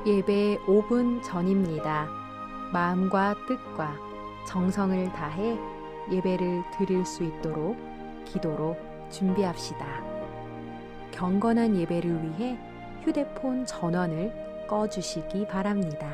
예배 5분 전입니다. 마음과 뜻과 정성을 다해 예배를 드릴 수 있도록 기도로 준비합시다. 경건한 예배를 위해 휴대폰 전원을 꺼주시기 바랍니다.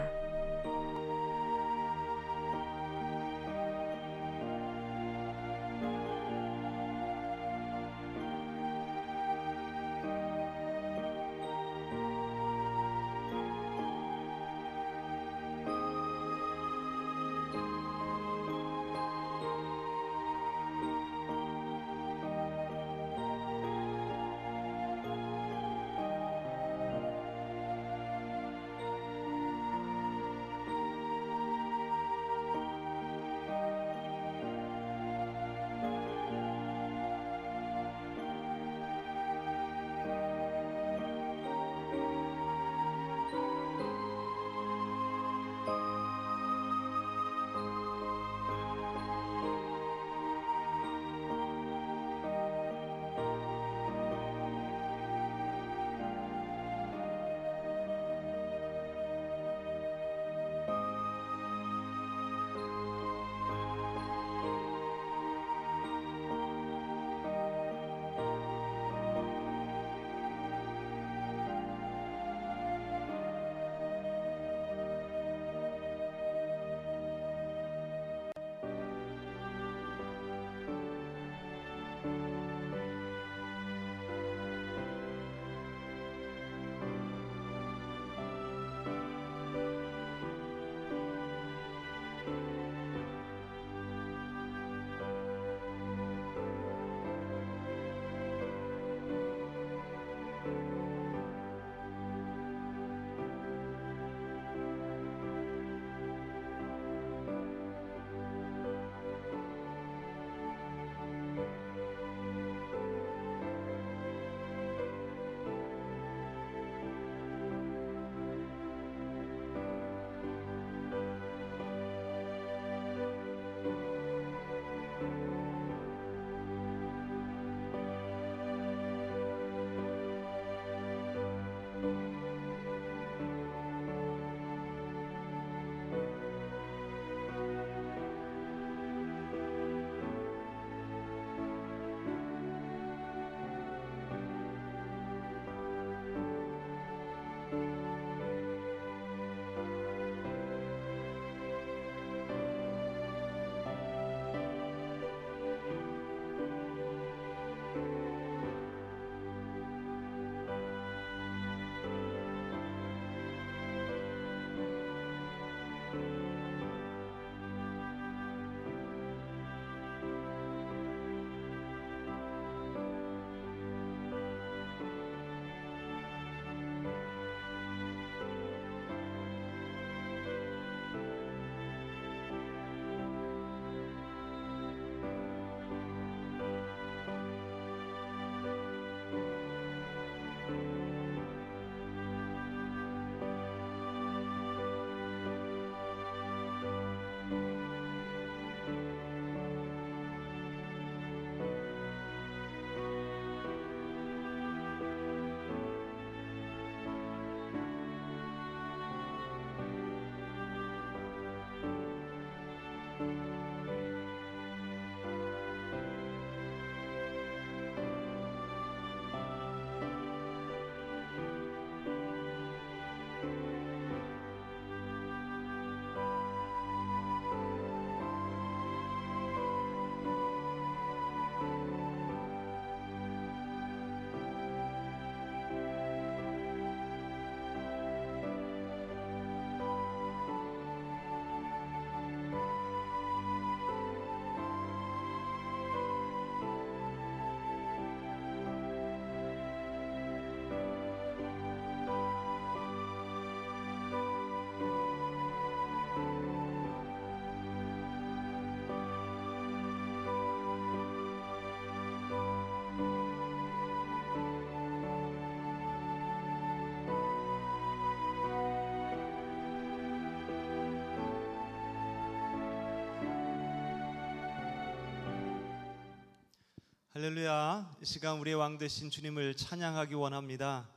할렐루야. 이 시간 우리의 왕 되신 주님을 찬양하기 원합니다.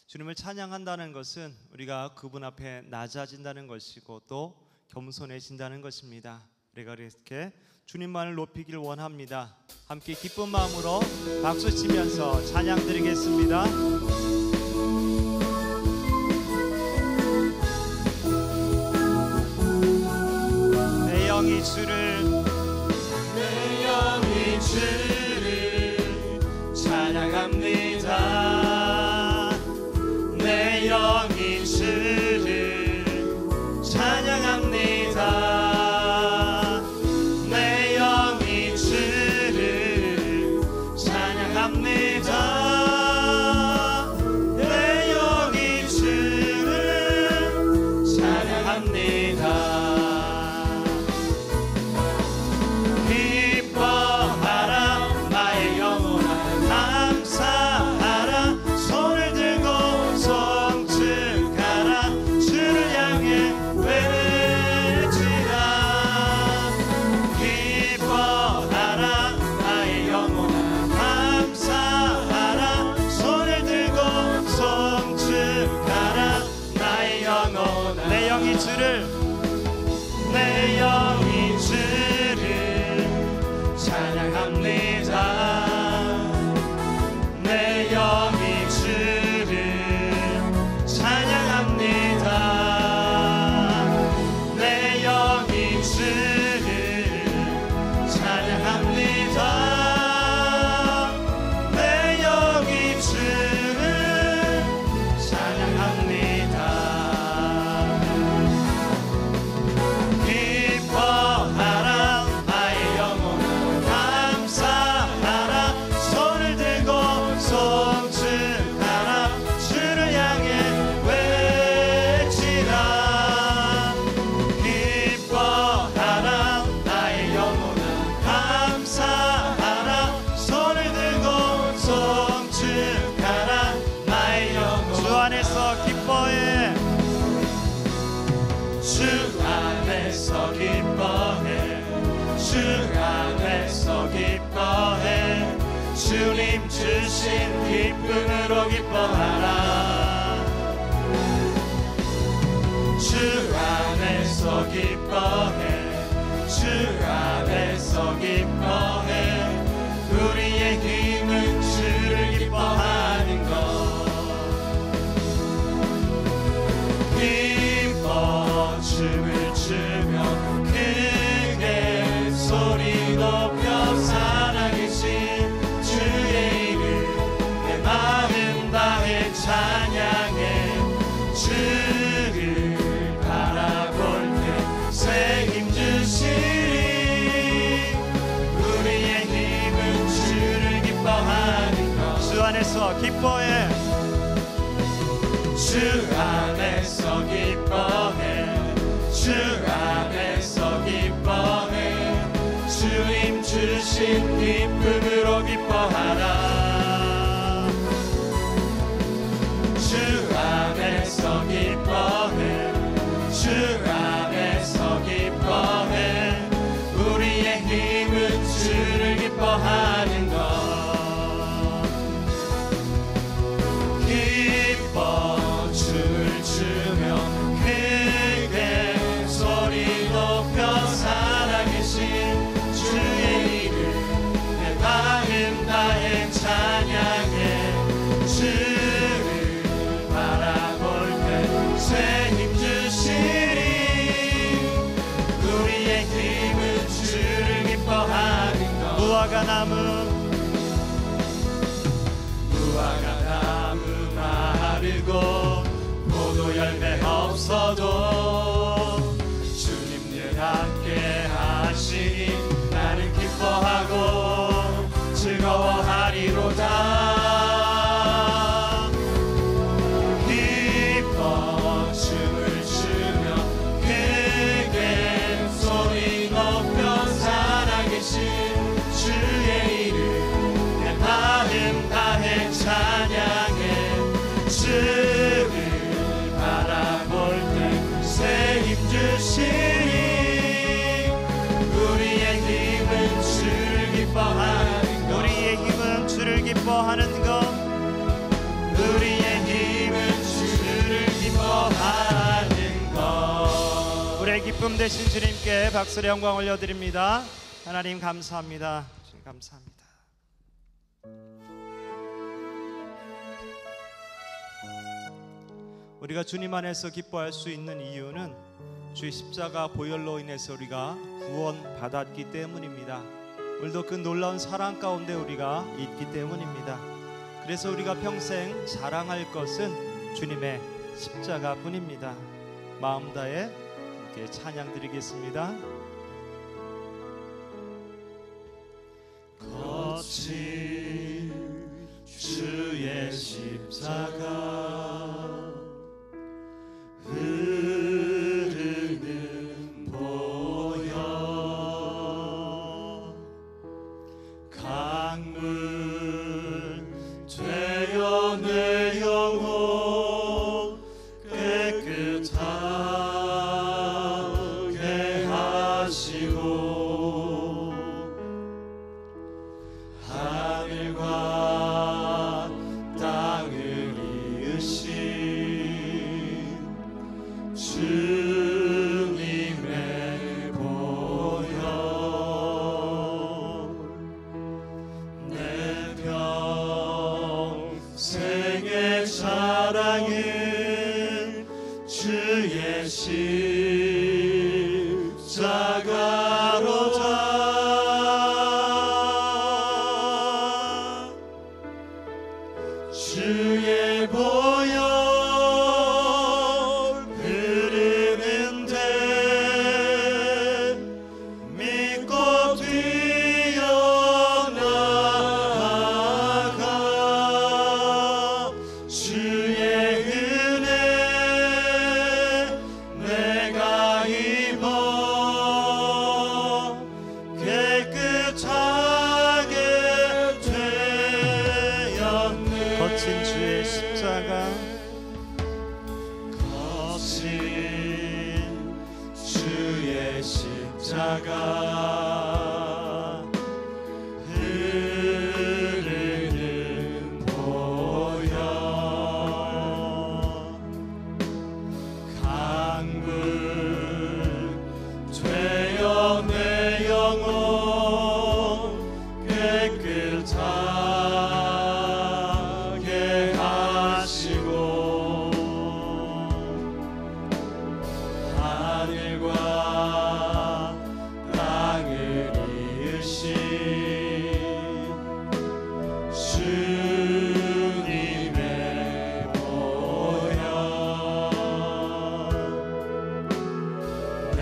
주님을 찬양한다는 것은 우리가 그분 앞에 낮아진다는 것이고 또 겸손해진다는 것입니다. 우리가 이렇게 주님만을 높이길 원합니다. 함께 기쁜 마음으로 박수 치면서 찬양 드리겠습니다. 내 영이 주를 찬양합니다. 내 영이 주를 찬양합니다. 내 영이 주를 찬양합니다. 내 영이 주를 찬양합니다. 기뻐하라 나의 영혼아, 감사하라 손을 들고 성축하라 주를 향해 외치라. 기뻐하라 나의 영혼아, 감사하라 손을 들고 성축하라 나의 영혼아. 내 영이 주를 내 영이 주를 찬양합니다. 내 영이 주를 찬양합니다. 내 영이 주를 찬양합니다. 내 영이 주를 찬양합니다. 기뻐하라 나의 영혼아, 감사하라 손을 들고 성축하라 주를 향해 외치라. 기뻐하라 나의 영혼아, 감사하라 손을 들고 성축하라 나의 영혼아. 주 안에서 기뻐해, 주 안에서 기뻐해, 주 안에서 기뻐해. 주님 주신 기쁨으로 기뻐하라. 주 안에서 기뻐해, 주 안에서 기뻐해. 우리의 힘은 주를 기뻐하는 것. 기뻐 춤을 추며 크게 소리 높여 살아계신 주의 이름 내 마음 다해 찬양해. 주를 바라볼 때 새 힘 주시리. 우리의 힘은 주를 기뻐하는 것. 주 안에서 기뻐해, 주 안에서 기뻐해, 주 안에서 기뻐해. 주님 주신 기쁨으로 기뻐하라. 주 안에서 기뻐해, 주 안에서 기뻐해. 우리의 힘은 주를 기뻐하는 것. 기뻐 춤을 추며 크게 소리 높여 살아계신 주의 이름 내 마음 다해 찬양해. 주를 바라볼 때 새 힘 주시리. 우리의 힘은 주를 기뻐하는 것. 무화과 나무 마르고 포도 열매 없어도 주님 늘 함께 하시니 나는 기뻐하고 즐거워하리로다. 기뻐 춤을 추며 크게 소리 높여 살아계신 주의 이름 내 마음 다해 찬양해. 주를 바라볼 때 새 힘 주시리. 우리의 힘은 주를 기뻐하는 것. 우리의 힘은 주를 기뻐하는 것. 우리의 힘은 기쁨 되신 주님께 박수의 영광 올려드립니다. 하나님 감사합니다. 주님 감사합니다. 우리가 주님 안에서 기뻐할 수 있는 이유는 주의 십자가 보혈로 인해서 우리가 구원받았기 때문입니다. 오늘도 그 놀라운 사랑 가운데 우리가 있기 때문입니다. 그래서 우리가 평생 자랑할 것은 주님의 십자가뿐입니다. 마음 다해 함께 찬양 드리겠습니다. 거친 주의 십자가 흐르는 보혈 강물 되어 내 영혼 깨끗하게 하시고 하늘과 땅을 이으신 주님의 보혈 내 평생의 사랑은 주의 십자가로다. 주의 보혈 거친 주의 십자가 거친 주의 십자가 흐르는 보혈 강물 되어 내 영혼 깨끗하게 하시고 하늘과 땅을 이으신 주님의 보혈 내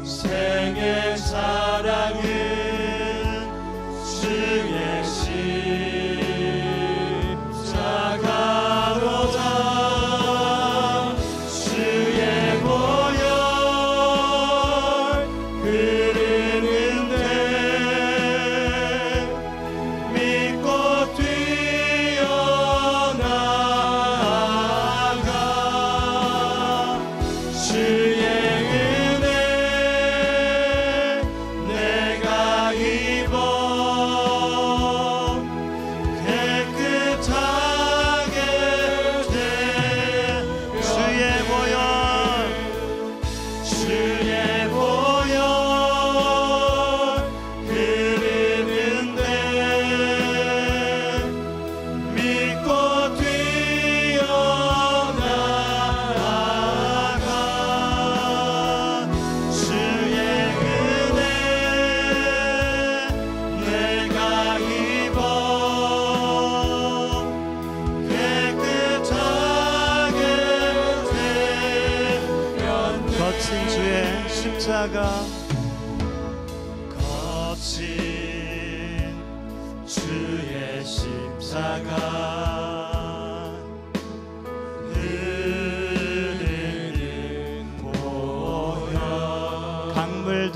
평생의 사랑은 주의 십자가로다. 주의 보혈 흐르는데 믿고 뛰어나가 주의 은혜 내가 입어 깨끗하게 돼. 주의 보혈 흐르는데 믿고 뛰어나가 주의 은혜 내가 입어 깨끗하게 되었네. 거친 주의 십자가 거친 주의 십자가 흐르는 보혈 강물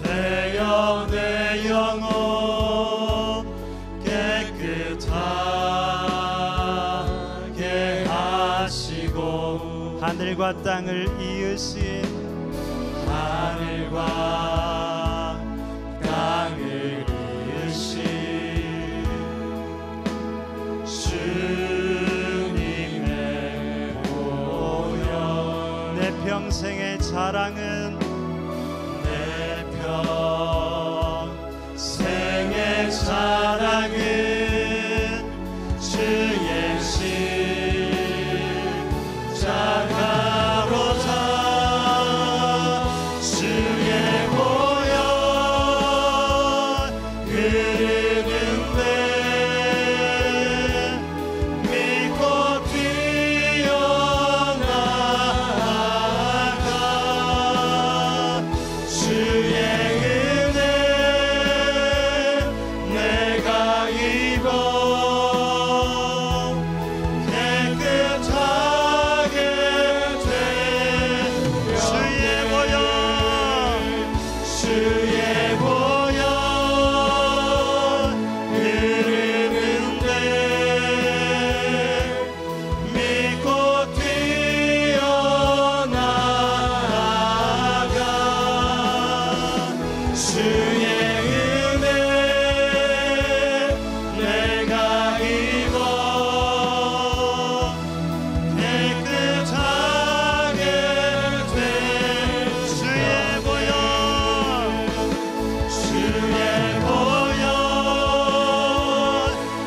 되어 내 영혼 깨끗하게 하시고 하늘과 땅을 이으신 하늘과 땅을 이으신 주 내 평생의 자랑은 내 평생의 자랑은 주의 십자가로다. 주의 보혈 흐르는데 믿고 뛰어나가. 주의 은혜 내가 입어 깨끗하게 되. 주의 보혈 흐르는데 믿고 뛰어나가. 주의 은혜 내가 입어 깨끗하게 돼. 주의 보혈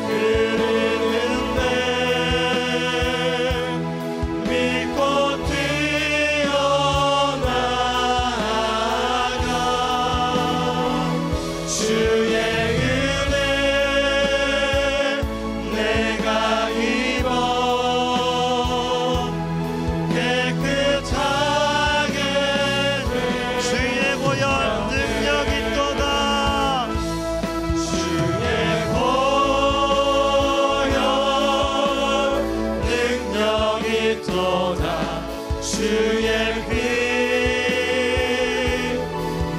흐르는데 믿고 뛰어나가. 주의 은혜 내가 입어 깨끗하게 돼. 주의 보혈 능력이 있도다. 주의 보혈 능력이 있도다. 주의 피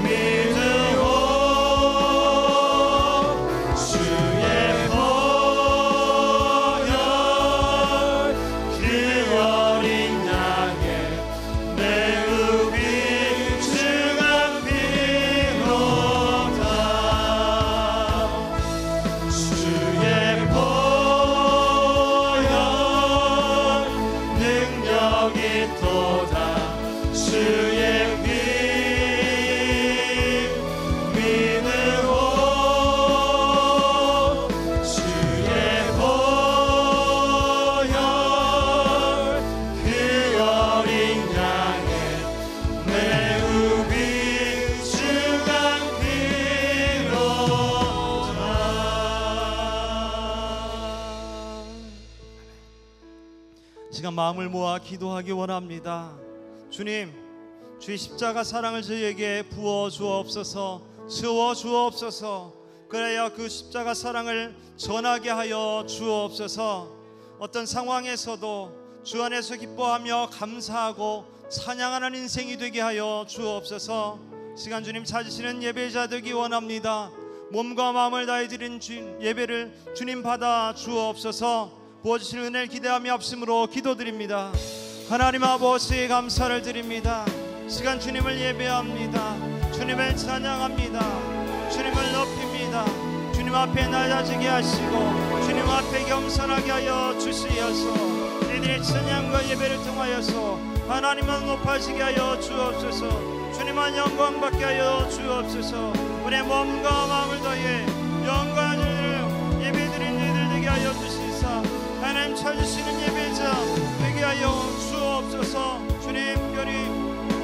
믿으오. 주의 보혈 그 어린 양의 매우 빈중한 피로다. 주의 보혈 능력이 있도다. 주의 피 믿으오. 주의 보혈 그 어린 양의 매우 빈중한 피로다. 시간 마음을 모아 기도하기 원합니다. 주님, 주의 십자가 사랑을 저희에게 부어 주옵소서. 채워 주옵소서. 그래야 그 십자가 사랑을 전하게 하여 주옵소서. 어떤 상황에서도 주 안에서 기뻐하며 감사하고 찬양하는 인생이 되게 하여 주옵소서. 시간 주님 찾으시는 예배자 되기 원합니다. 몸과 마음을 다해 드린 예배를 주님 받아 주옵소서. 부어주시는 은혜를 기대하며 앞심으로 기도드립니다. 하나님 아버지 감사를 드립니다. 시간 주님을 예배합니다. 주님을 찬양합니다. 주님을 높입니다. 주님 앞에 낮아지게 하시고 주님 앞에 겸손하게 하여 주시어서 이들의 찬양과 예배를 통하여서 하나님만 높아지게 하여 주옵소서. 주님만 영광 받게 하여 주옵소서. 우리의 몸과 마음을 다해 영광을 예배드린 이들 되게 하여 주시사 하나님 찾으시는 예배자 되게 하여 주옵소서. 주님 특별히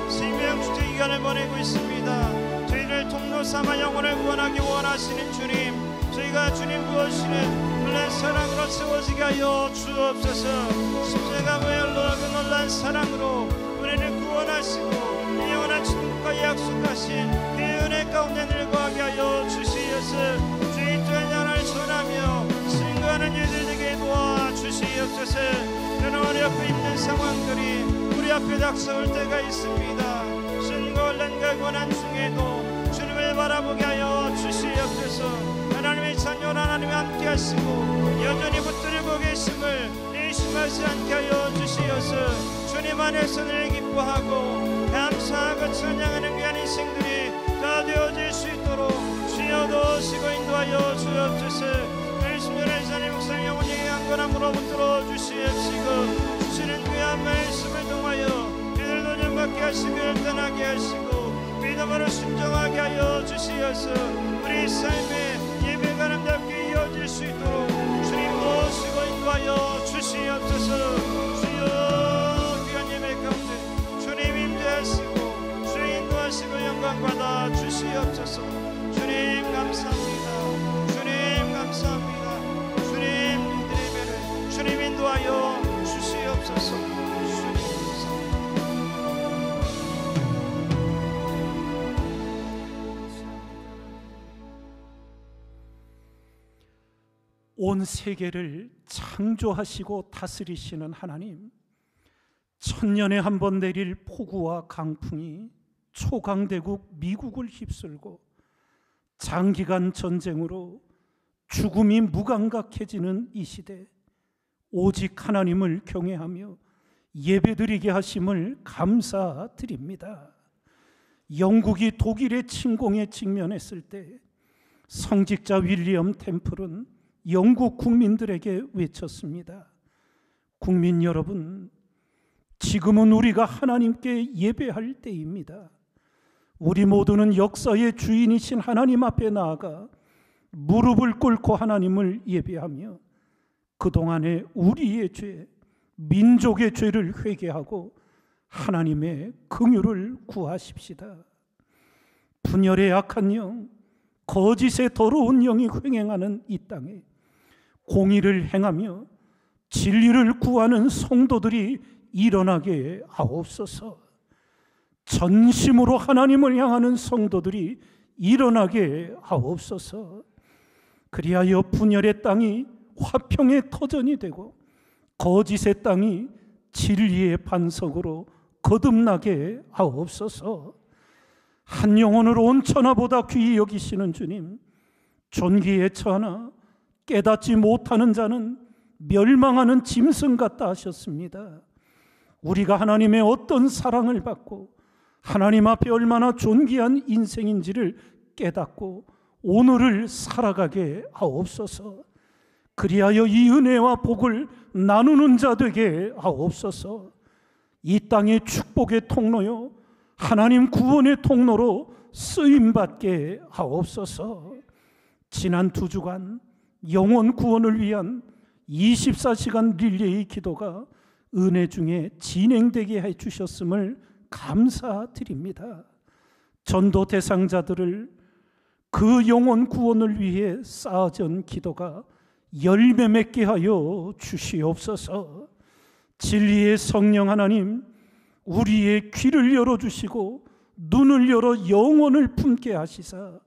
생명축제 기간을 보내고 있습니다. 저희를 통로 삼아 영혼을 구원하기 원하시는 주님, 저희가 주님 부어주시는 놀란 사랑으로 채워지게 하여 주옵소서. 십자가 보혈로 그 놀란 사랑으로 우리를 구원하시고 영원한 천국과 약속하신 그 은혜 가운데 늘거하게 하여 주시옵소서. 주의 또한 하나를 전하며 승거하는 이들에게 도와주시옵소서. 그러나 우리 앞에 있는 상황들이 우리 앞에 닥쳐올 때가 있습니다. 신과 혼란과 고난 중에도 주님을 바라보게 하여 주시옵소서. 하나님의 자녀 하나님이 함께 하시고 여전히 붙들고 계심을 의심하지 않게 하여 주시옵소서. 주님 안에서 늘 기뻐하고 감사하고 찬양하는 귀한 인생들이 다 되어질 수 있도록 주여 도우시고 인도하여 주옵소서. 열심히 자리 목사님 영원히 강건함으로 붙들어 주시옵시고 주시는 귀한 말씀을 통하여 이들도 좀 겸손하게 하시고 믿음으로 순종하게 하여 주시어서 우리 삶의 예배가 아름답게 이어질 수 있도록 주님 모시고 인도하여 주시옵소서. 주여 귀한 예배 가운데 주님 임재하시고 주님 인도하시고 영광 받아 주시옵소서. 주님 감사합니다. 주님 감사합니다. 주님 이들의 예배를 주님 인도하여 주시옵소서. 주님 감사합니다. 온 세계를 창조하시고 다스리시는 하나님, 천년에 한 번 내릴 폭우와 강풍이 초강대국 미국을 휩쓸고 장기간 전쟁으로 죽음이 무감각해지는 이 시대, 오직 하나님을 경외하며 예배드리게 하심을 감사드립니다. 영국이 독일의 침공에 직면했을 때 성직자 윌리엄 템플은 영국 국민들에게 외쳤습니다. 국민 여러분, 지금은 우리가 하나님께 예배할 때입니다. 우리 모두는 역사의 주인이신 하나님 앞에 나아가 무릎을 꿇고 하나님을 예배하며 그동안의 우리의 죄, 민족의 죄를 회개하고 하나님의 긍휼을 구하십시다. 분열의 악한 영, 거짓의 더러운 영이 횡행하는 이 땅에 공의를 행하며 진리를 구하는 성도들이 일어나게 하옵소서. 전심으로 하나님을 향하는 성도들이 일어나게 하옵소서. 그리하여 분열의 땅이 화평의 터전이 되고 거짓의 땅이 진리의 반석으로 거듭나게 하옵소서. 한 영혼을 온 천하보다 귀히 여기시는 주님, 존귀에 처하나 깨닫지 못하는 자는 멸망하는 짐승 같다 하셨습니다. 우리가 하나님의 어떤 사랑을 받고 하나님 앞에 얼마나 존귀한 인생인지를 깨닫고 오늘을 살아가게 하옵소서. 그리하여 이 은혜와 복을 나누는 자 되게 하옵소서. 이 땅의 축복의 통로요, 하나님 구원의 통로로 쓰임받게 하옵소서. 지난 2주간 영혼 구원을 위한 24시간 릴레이 기도가 은혜 중에 진행되게 해주셨음을 감사드립니다. 전도 대상자들을 그 영혼 구원을 위해 쌓아진 기도가 열매 맺게 하여 주시옵소서. 진리의 성령 하나님, 우리의 귀를 열어주시고 눈을 열어 영혼을 품게 하시사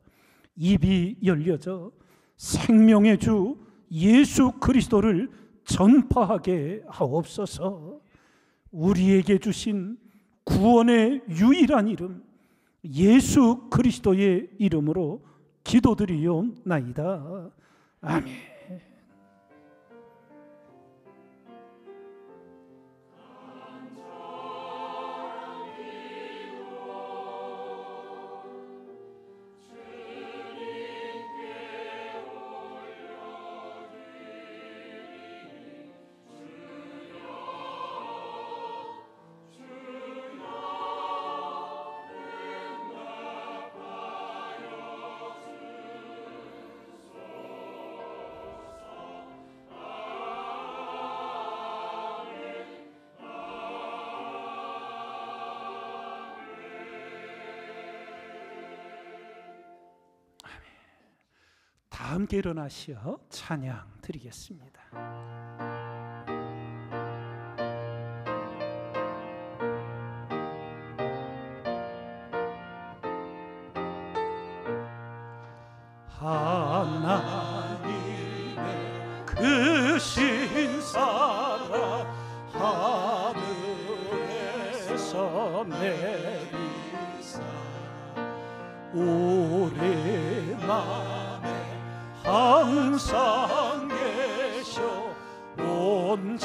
입이 열려져 생명의 주 예수 그리스도를 전파하게 하옵소서. 우리에게 주신 구원의 유일한 이름 예수 그리스도의 이름으로 기도드리옵나이다. 아멘. 다 함께 일어나시어 찬양 드리겠습니다. 하나님의 그 신사랑 하늘에서 내리사 오래 맘에 항상 계셔 온전하게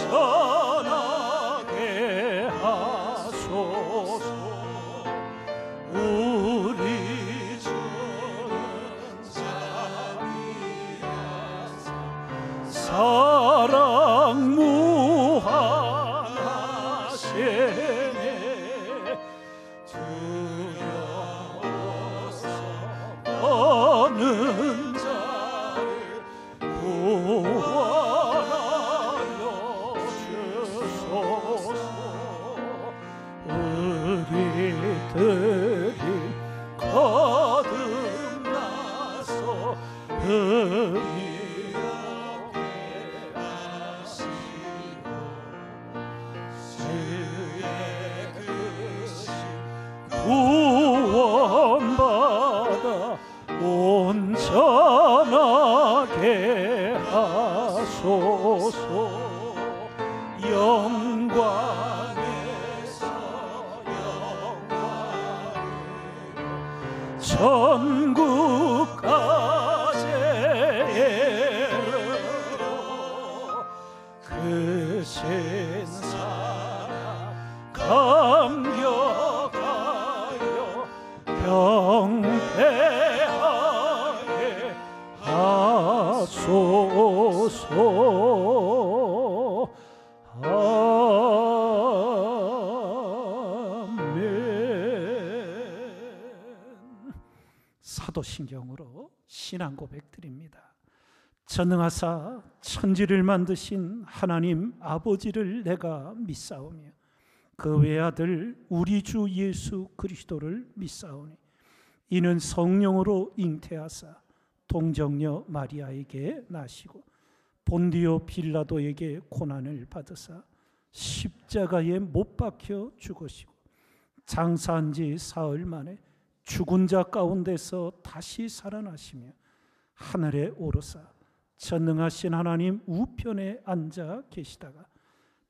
하소서. 우리 주는 자비하사 사랑 무한하시네. 것들이 거듭나서 흥미롭게 하시고 주의 크신 구원받아 온전하게 하소서. 영광에서 영광으로 천국까지 이르러 크신 사랑 감격하여 경배하게 하소서. 아멘. 사도신경으로 신앙 고백드립니다. 전능하사 천지를 만드신 하나님 아버지를 내가 믿사오며 그 외아들 우리 주 예수 그리스도를 믿사오니 이는 성령으로 잉태하사 동정녀 마리아에게 나시고 본디오 빌라도에게 고난을 받으사 십자가에 못 박혀 죽으시고 장사한 지 사흘 만에 죽은 자 가운데서 다시 살아나시며 하늘에 오르사 전능하신 하나님 우편에 앉아 계시다가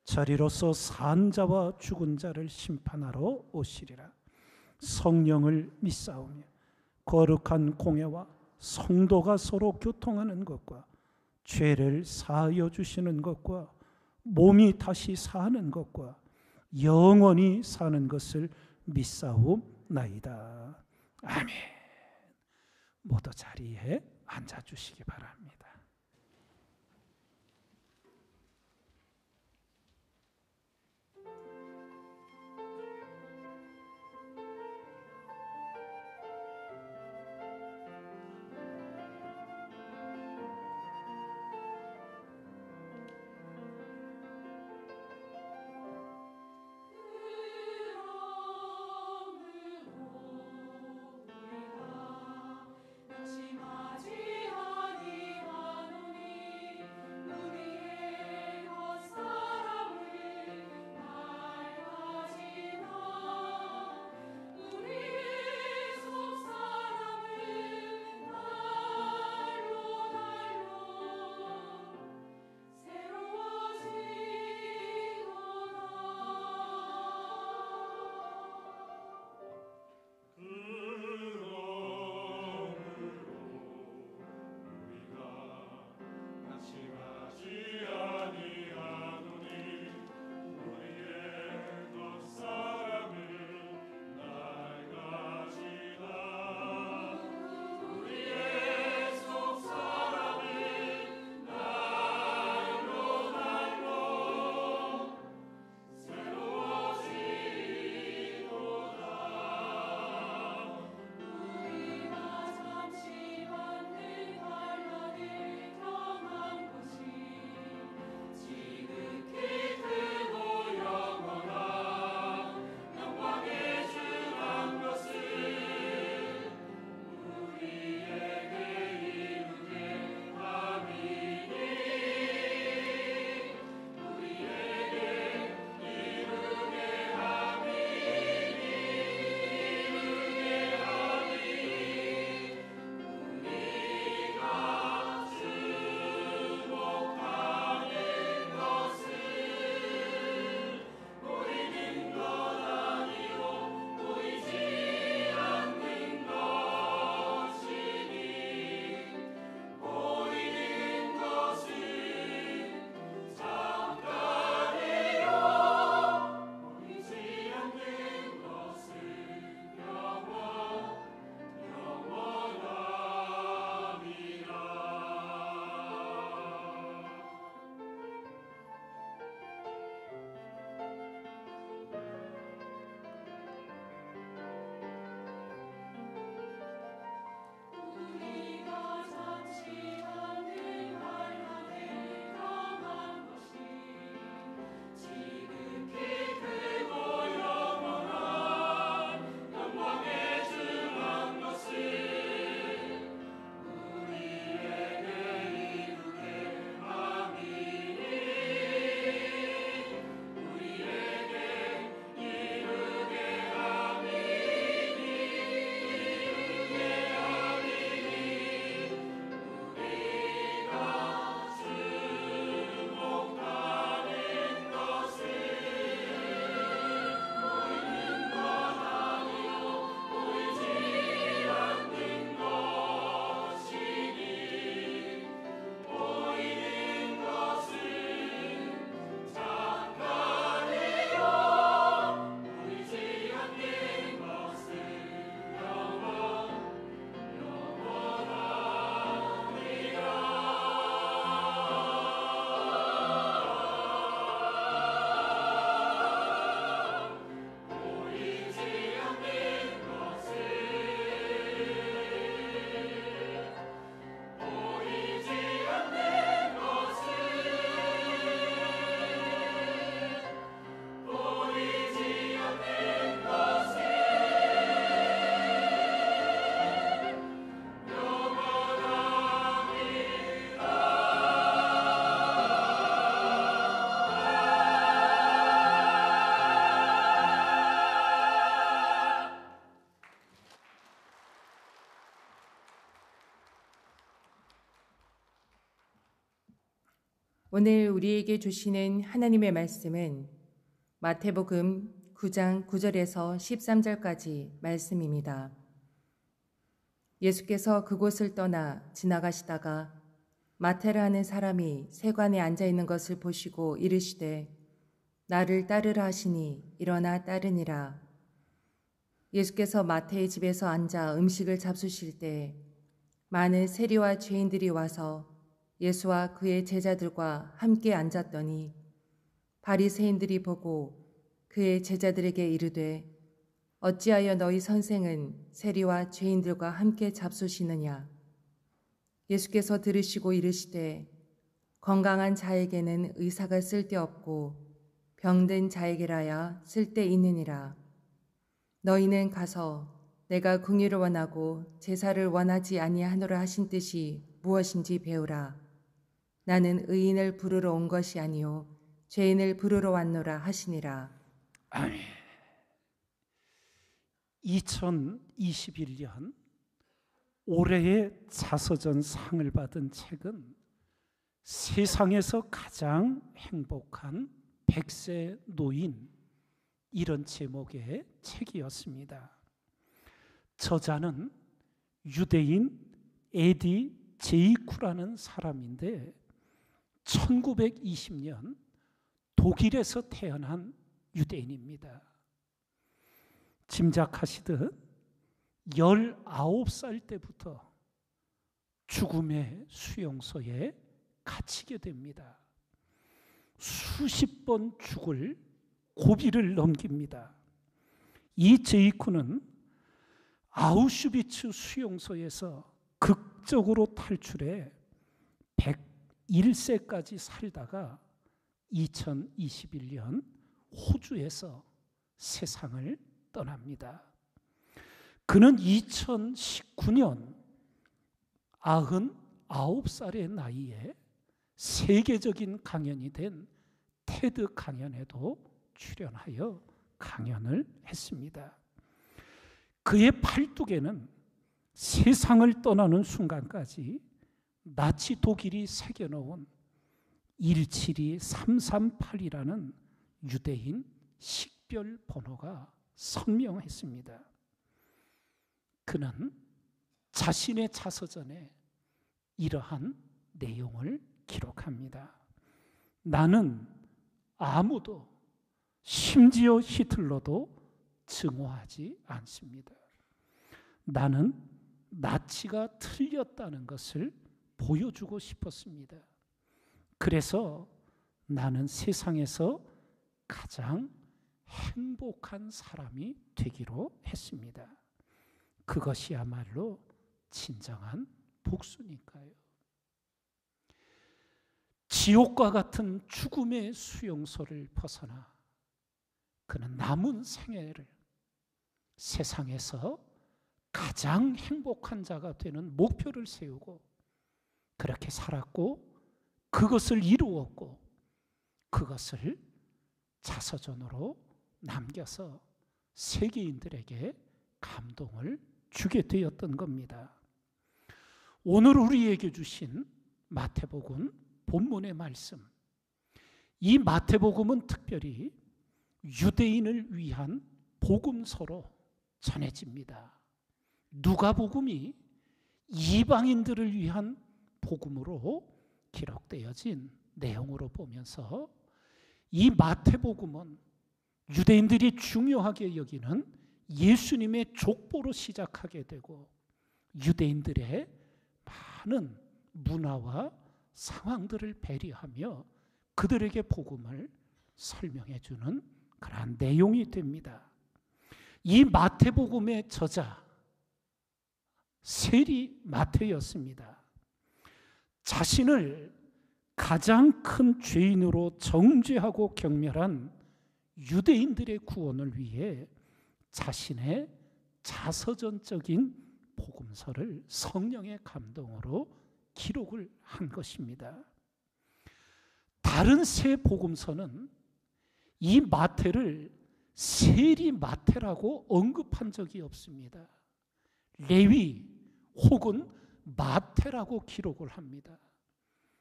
자리로서 산 자와 죽은 자를 심판하러 오시리라. 성령을 믿사오며 거룩한 공예와 성도가 서로 교통하는 것과 죄를 사하여 주시는 것과 몸이 다시 사는 것과 영원히 사는 것을 믿사옵나이다. 아멘. 모두 자리에 앉아주시기 바랍니다. 심하지 아니하리 오늘 우리에게 주시는 하나님의 말씀은 마태복음 9장 9절에서 13절까지 말씀입니다. 예수께서 그곳을 떠나 지나가시다가 마태라 하는 사람이 세관에 앉아 있는 것을 보시고 이르시되 나를 따르라 하시니 일어나 따르니라. 예수께서 마태의 집에서 앉아 음식을 잡수실 때 많은 세리와 죄인들이 와서 예수와 그의 제자들과 함께 앉았더니 바리새인들이 보고 그의 제자들에게 이르되 어찌하여 너희 선생은 세리와 죄인들과 함께 잡수시느냐. 예수께서 들으시고 이르시되 건강한 자에게는 의사가 쓸데없고 병든 자에게라야 쓸데있느니라. 너희는 가서 내가 긍휼을 원하고 제사를 원하지 아니하노라 하신 뜻이 무엇인지 배우라. 나는 의인을 부르러 온 것이 아니요 죄인을 부르러 왔노라 하시니라. 아멘. 2021년 올해의 자서전 상을 받은 책은 세상에서 가장 행복한 100세 노인, 이런 제목의 책이었습니다. 저자는 유대인 에디 제이쿠라는 사람인데 1920년 독일에서 태어난 유대인입니다. 짐작하시듯 19살 때부터 죽음의 수용소에 갇히게 됩니다. 수십 번 죽을 고비를 넘깁니다. 이 제이쿠는 아우슈비츠 수용소에서 극적으로 탈출해 101세까지 살다가 2021년 호주에서 세상을 떠납니다. 그는 2019년 99살의 나이에 세계적인 강연이 된 테드 강연에도 출연하여 강연을 했습니다. 그의 팔뚝에는 세상을 떠나는 순간까지 나치 독일이 새겨놓은 172338이라는 유대인 식별 번호가 선명했습니다. 그는 자신의 자서전에 이러한 내용을 기록합니다. 나는 아무도, 심지어 히틀러도 증오하지 않습니다. 나는 나치가 틀렸다는 것을 보여주고 싶었습니다. 그래서 나는 세상에서 가장 행복한 사람이 되기로 했습니다. 그것이야말로 진정한 복수니까요. 지옥과 같은 죽음의 수용소를 벗어나 그는 남은 생애를 세상에서 가장 행복한 자가 되는 목표를 세우고 그렇게 살았고 그것을 이루었고 그것을 자서전으로 남겨서 세계인들에게 감동을 주게 되었던 겁니다. 오늘 우리에게 주신 마태복음 본문의 말씀, 이 마태복음은 특별히 유대인을 위한 복음서로 전해집니다. 누가복음이 이방인들을 위한 복음으로 기록되어진 내용으로 보면서 이 마태복음은 유대인들이 중요하게 여기는 예수님의 족보로 시작하게 되고 유대인들의 많은 문화와 상황들을 배려하며 그들에게 복음을 설명해 주는 그러한 내용이 됩니다. 이 마태복음의 저자 세리 마태였습니다. 자신을 가장 큰 죄인으로 정죄하고 경멸한 유대인들의 구원을 위해 자신의 자서전적인 복음서를 성령의 감동으로 기록을 한 것입니다. 다른 세 복음서는 이 마태를 세리 마태라고 언급한 적이 없습니다. 레위 혹은 마태라고 기록을 합니다.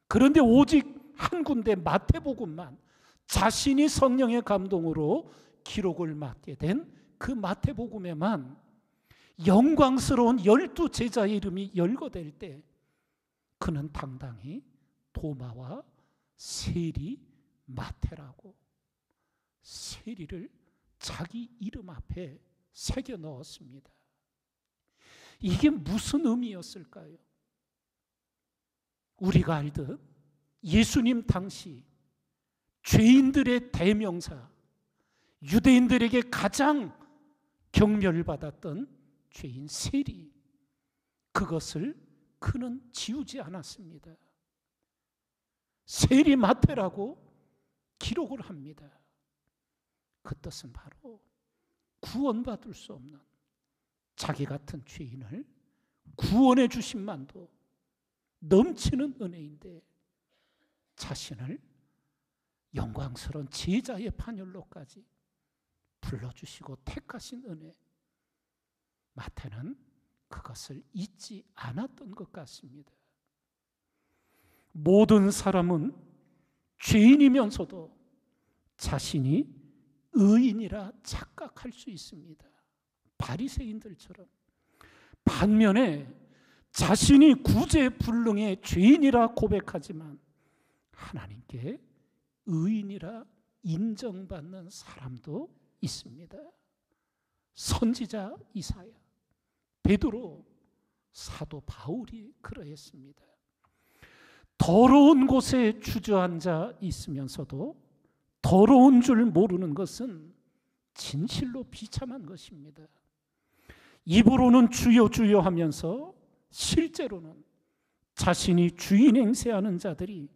그런데 오직 한 군데 마태복음만 자신이 성령의 감동으로 기록을 맡게 된 그 마태복음에만 영광스러운 12 제자의 이름이 열거될 때 그는 당당히 도마와 세리 마태라고 세리를 자기 이름 앞에 새겨 넣었습니다. 이게 무슨 의미였을까요? 우리가 알듯 예수님 당시 죄인들의 대명사, 유대인들에게 가장 경멸받았던 죄인 세리, 그것을 그는 지우지 않았습니다. 세리 마태라고 기록을 합니다. 그 뜻은 바로 구원받을 수 없는 자기 같은 죄인을 구원해 주심만도 넘치는 은혜인데 자신을 영광스러운 제자의 판결로까지 불러주시고 택하신 은혜, 마태는 그것을 잊지 않았던 것 같습니다. 모든 사람은 죄인이면서도 자신이 의인이라 착각할 수 있습니다. 바리새인들처럼. 반면에 자신이 구제불능의 죄인이라 고백하지만 하나님께 의인이라 인정받는 사람도 있습니다. 선지자 이사야, 베드로, 사도 바울이 그러했습니다. 더러운 곳에 주저앉아 있으면서도 더러운 줄 모르는 것은 진실로 비참한 것입니다. 입으로는 주여 주여 하면서 실제로는 자신이 주인 행세하는 자들이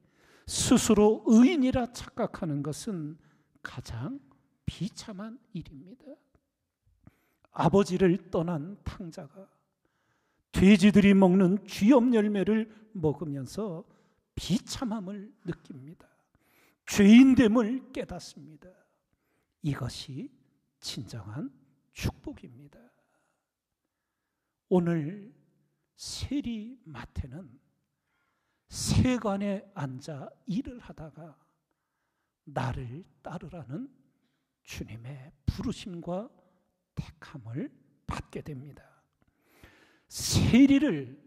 스스로 의인이라 착각하는 것은 가장 비참한 일입니다. 아버지를 떠난 탕자가 돼지들이 먹는 쥐염 열매를 먹으면서 비참함을 느낍니다. 죄인됨을 깨닫습니다. 이것이 진정한 축복입니다. 오늘 세리 마태는 세관에 앉아 일을 하다가 나를 따르라는 주님의 부르심과 택함을 받게 됩니다. 세리를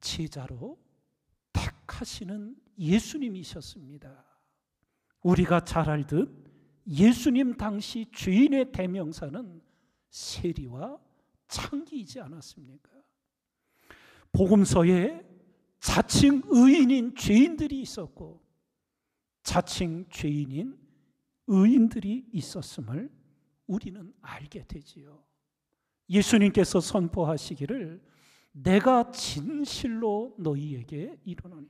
제자로 택하시는 예수님이셨습니다. 우리가 잘 알듯 예수님 당시 죄인의 대명사는 세리와 창기이지 않았습니까? 복음서에 자칭 의인인 죄인들이 있었고 자칭 죄인인 의인들이 있었음을 우리는 알게 되지요. 예수님께서 선포하시기를 내가 진실로 너희에게 이르노니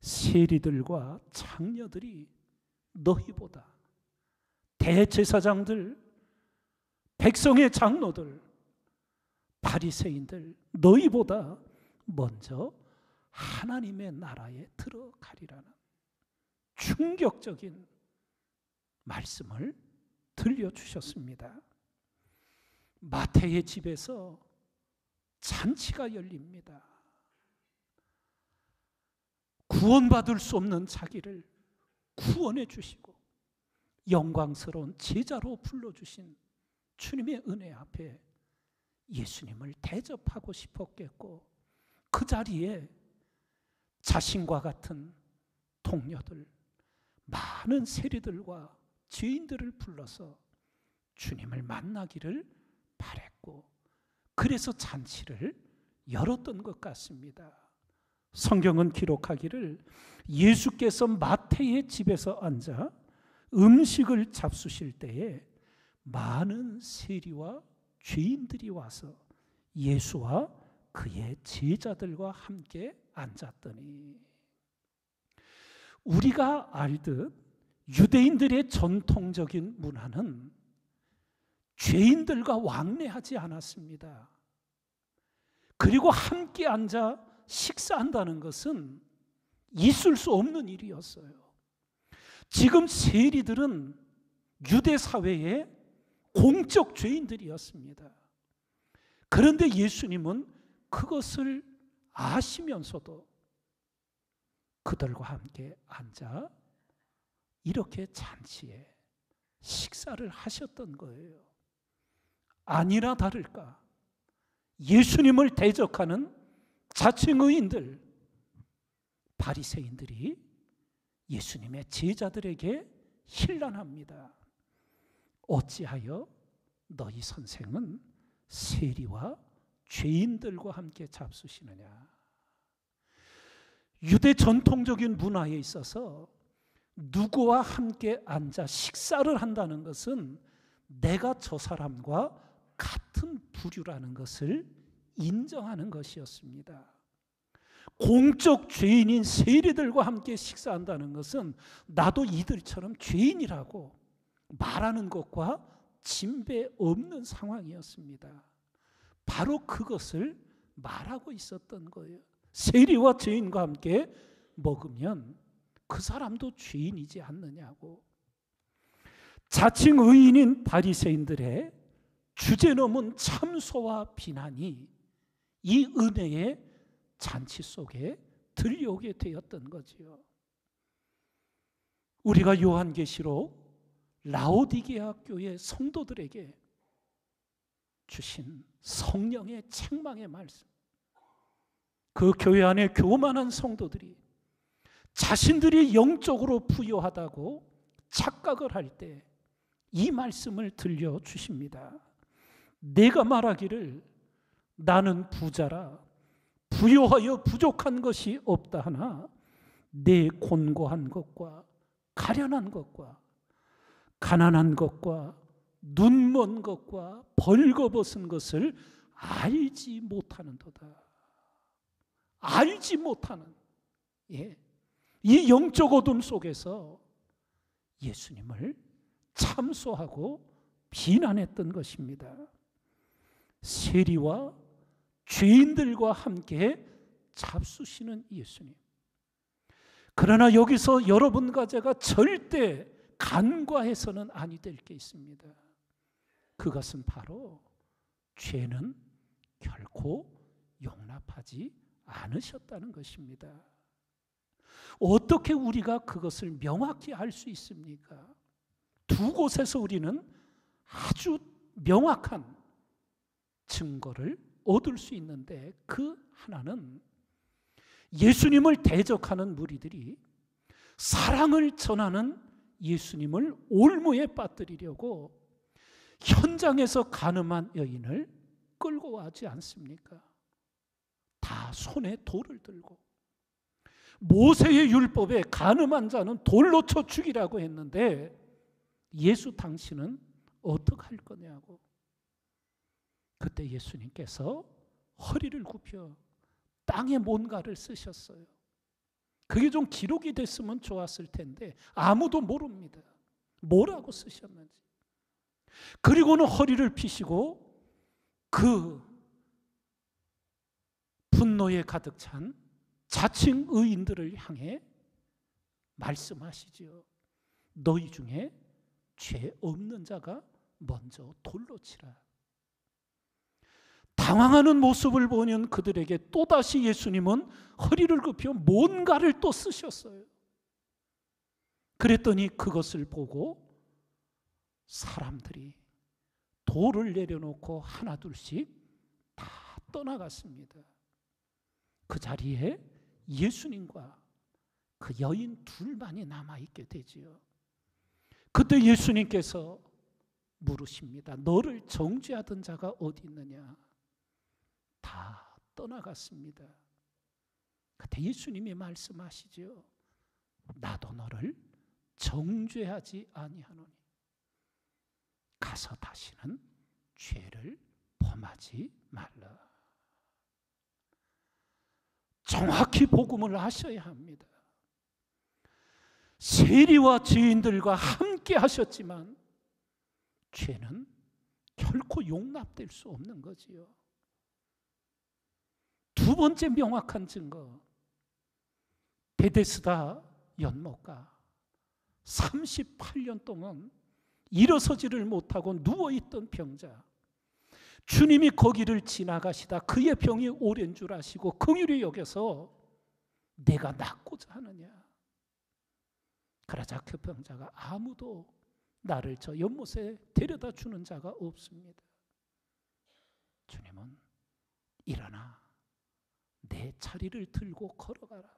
세리들과 창녀들이 너희보다 대제사장들, 백성의 장로들, 바리새인들 너희보다 먼저 하나님의 나라에 들어가리라는 충격적인 말씀을 들려주셨습니다. 마태의 집에서 잔치가 열립니다. 구원받을 수 없는 자기를 구원해 주시고 영광스러운 제자로 불러주신 주님의 은혜 앞에 예수님을 대접하고 싶었겠고 그 자리에 자신과 같은 동료들, 많은 세리들과 죄인들을 불러서 주님을 만나기를 바랬고 그래서 잔치를 열었던 것 같습니다. 성경은 기록하기를 예수께서 마태의 집에서 앉아 음식을 잡수실 때에 많은 세리와 죄인들이 와서 예수와 그의 제자들과 함께 앉았더니 우리가 알듯 유대인들의 전통적인 문화는 죄인들과 왕래하지 않았습니다. 그리고 함께 앉아 식사한다는 것은 있을 수 없는 일이었어요. 지금 세리들은 유대 사회의 공적 죄인들이었습니다. 그런데 예수님은 그것을 아시면서도 그들과 함께 앉아 이렇게 잔치에 식사를 하셨던 거예요. 아니나 다를까 예수님을 대적하는 자칭 의인들, 바리새인들이 예수님의 제자들에게 hir난합니다. 어찌하여 너희 선생은 세리와 죄인들과 함께 잡수시느냐. 유대 전통적인 문화에 있어서 누구와 함께 앉아 식사를 한다는 것은 내가 저 사람과 같은 부류라는 것을 인정하는 것이었습니다. 공적 죄인인 세리들과 함께 식사한다는 것은 나도 이들처럼 죄인이라고 말하는 것과 진배 없는 상황이었습니다. 바로 그것을 말하고 있었던 거예요. 세리와 죄인과 함께 먹으면 그 사람도 죄인이지 않느냐고. 자칭 의인인 바리새인들의 주제넘은 참소와 비난이 이 은혜의 잔치 속에 들려오게 되었던 거지요. 우리가 요한계시록 라오디게아 교회 성도들에게 주신 성령의 책망의 말씀, 그 교회 안에 교만한 성도들이 자신들이 영적으로 부유하다고 착각을 할 때 이 말씀을 들려주십니다. 내가 말하기를 나는 부자라 부요하여 부족한 것이 없다 하나 내 곤고한 것과 가련한 것과 가난한 것과 눈먼 것과 벌거벗은 것을 알지 못하는도다. 알지 못하는, 이 영적 어둠 속에서 예수님을 참소하고 비난했던 것입니다. 세리와 죄인들과 함께 잡수시는 예수님. 그러나 여기서 여러분과 제가 절대 간과해서는 아니 될 게 있습니다. 그것은 바로 죄는 결코 용납하지 않으셨다는 것입니다. 어떻게 우리가 그것을 명확히 알 수 있습니까? 두 곳에서 우리는 아주 명확한 증거를 얻을 수 있는데, 그 하나는 예수님을 대적하는 무리들이 사랑을 전하는 예수님을 올무에 빠뜨리려고 현장에서 가늠한 여인을 끌고 와지 않습니까? 다 손에 돌을 들고, 모세의 율법에 가늠한 자는 돌로 쳐 죽이라고 했는데 예수 당신은 어떻게 할 거냐고. 그때 예수님께서 허리를 굽혀 땅에 뭔가를 쓰셨어요. 그게 좀 기록이 됐으면 좋았을 텐데 아무도 모릅니다. 뭐라고 쓰셨는지. 그리고는 허리를 펴시고 그 분노에 가득 찬 자칭 의인들을 향해 말씀하시지요. 너희 중에 죄 없는 자가 먼저 돌로 치라. 당황하는 모습을 보는 그들에게 또다시 예수님은 허리를 굽혀 뭔가를 또 쓰셨어요. 그랬더니 그것을 보고 사람들이 돌을 내려놓고 하나둘씩 다 떠나갔습니다. 그 자리에 예수님과 그 여인 둘만이 남아있게 되지요. 그때 예수님께서 물으십니다. 너를 정죄하던 자가 어디 있느냐? 다 떠나갔습니다. 그때 예수님이 말씀하시죠. 나도 너를 정죄하지 아니하노니 가서 다시는 죄를 범하지 말라. 정확히 복음을 하셔야 합니다. 세리와 죄인들과 함께 하셨지만 죄는 결코 용납될 수 없는 거지요. 두 번째 명확한 증거, 베데스다 연못가 38년 동안 일어서지를 못하고 누워있던 병자, 주님이 거기를 지나가시다 그의 병이 오랜 줄 아시고 긍휼히 여겨서 내가 낫고자 하느냐? 그러자 그 병자가 아무도 나를 저 연못에 데려다 주는 자가 없습니다. 주님은 일어나 내 자리를 들고 걸어가라.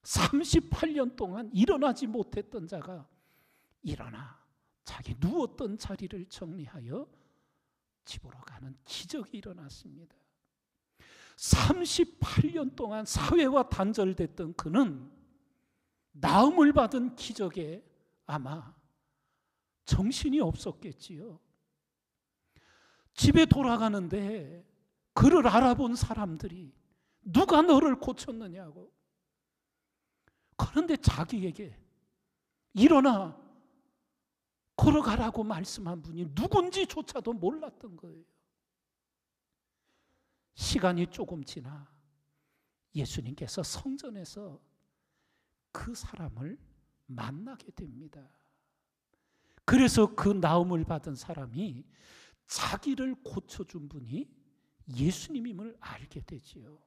38년 동안 일어나지 못했던 자가 일어나 자기 누웠던 자리를 정리하여 집으로 가는 기적이 일어났습니다. 38년 동안 사회와 단절됐던 그는 나음을 받은 기적에 아마 정신이 없었겠지요. 집에 돌아가는데 그를 알아본 사람들이 누가 너를 고쳤느냐고. 그런데 자기에게 일어나 걸어가라고 말씀한 분이 누군지조차도 몰랐던 거예요. 시간이 조금 지나 예수님께서 성전에서 그 사람을 만나게 됩니다. 그래서 그 나음을 받은 사람이 자기를 고쳐준 분이 예수님임을 알게 되지요.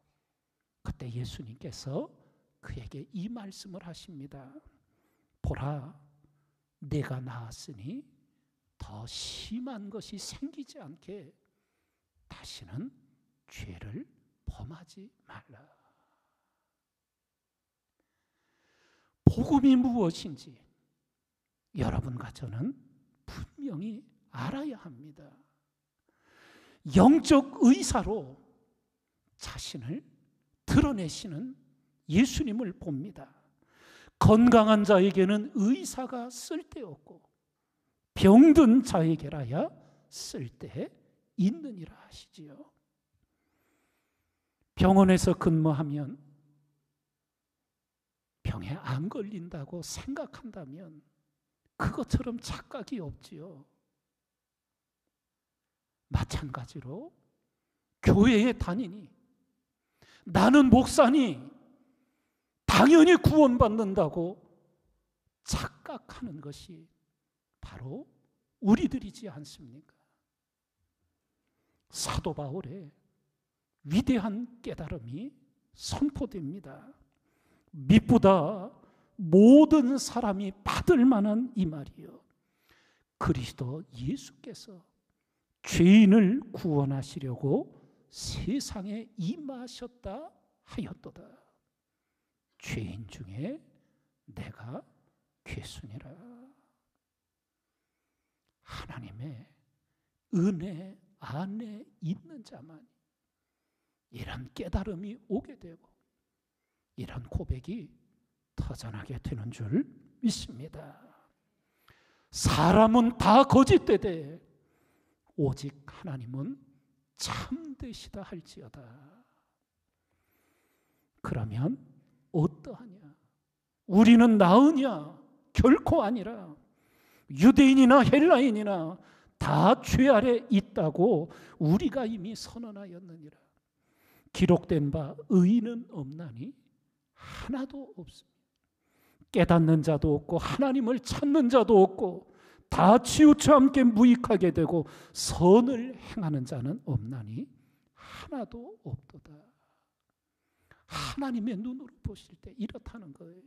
그때 예수님께서 그에게 이 말씀을 하십니다. 보라, 내가 나았으니 더 심한 것이 생기지 않게 다시는 죄를 범하지 말라. 복음이 무엇인지 여러분과 저는 분명히 알아야 합니다. 영적 의사로 자신을 드러내시는 예수님을 봅니다. 건강한 자에게는 의사가 쓸데없고 병든 자에게라야 쓸데있느니라 하시지요. 병원에서 근무하면 병에 안 걸린다고 생각한다면 그것처럼 착각이 없지요. 마찬가지로 교회에 다니니 나는 목사니 당연히 구원받는다고 착각하는 것이 바로 우리들이지 않습니까? 사도 바울의 위대한 깨달음이 선포됩니다. 미쁘다 모든 사람이 받을 만한 이 말이요, 그리스도 예수께서 죄인을 구원하시려고 세상에 임하셨다 하였도다. 죄인 중에 내가 괴순이라. 하나님의 은혜 안에 있는 자만 이런 깨달음이 오게 되고 이런 고백이 터져나게 되는 줄 믿습니다. 사람은 다 거짓되되 오직 하나님은 참되시다 할지어다. 그러면 어떠하냐? 우리는 나으냐? 결코 아니라 유대인이나 헬라인이나 다 죄 아래 있다고 우리가 이미 선언하였느니라. 기록된 바 의인은 없나니 하나도 없습니다. 깨닫는 자도 없고 하나님을 찾는 자도 없고 다 치우쳐 함께 무익하게 되고 선을 행하는 자는 없나니 하나도 없도다. 하나님의 눈으로 보실 때 이렇다는 거예요.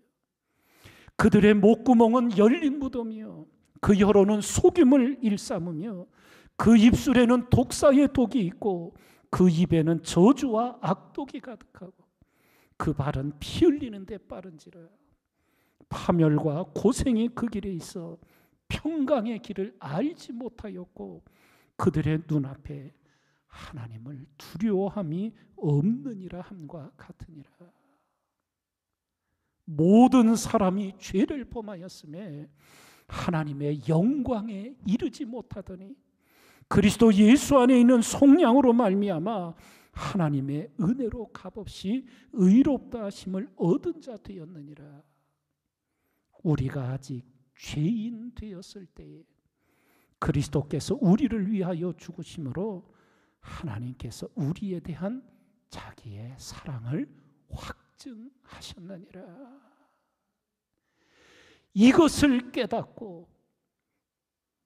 그들의 목구멍은 열린 무덤이요, 그 혀로는 속임을 일삼으며 그 입술에는 독사의 독이 있고 그 입에는 저주와 악독이 가득하고 그 발은 피 흘리는 데 빠른지라. 파멸과 고생이 그 길에 있어 평강의 길을 알지 못하였고 그들의 눈앞에 하나님을 두려워함이 없느니라 함과 같으니라. 모든 사람이 죄를 범하였음에 하나님의 영광에 이르지 못하더니 그리스도 예수 안에 있는 속량으로 말미암아 하나님의 은혜로 값없이 의롭다 하심을 얻은 자 되었느니라. 우리가 아직 죄인 되었을 때에 그리스도께서 우리를 위하여 죽으심으로 하나님께서 우리에 대한 자기의 사랑을 확증하셨느니라. 이것을 깨닫고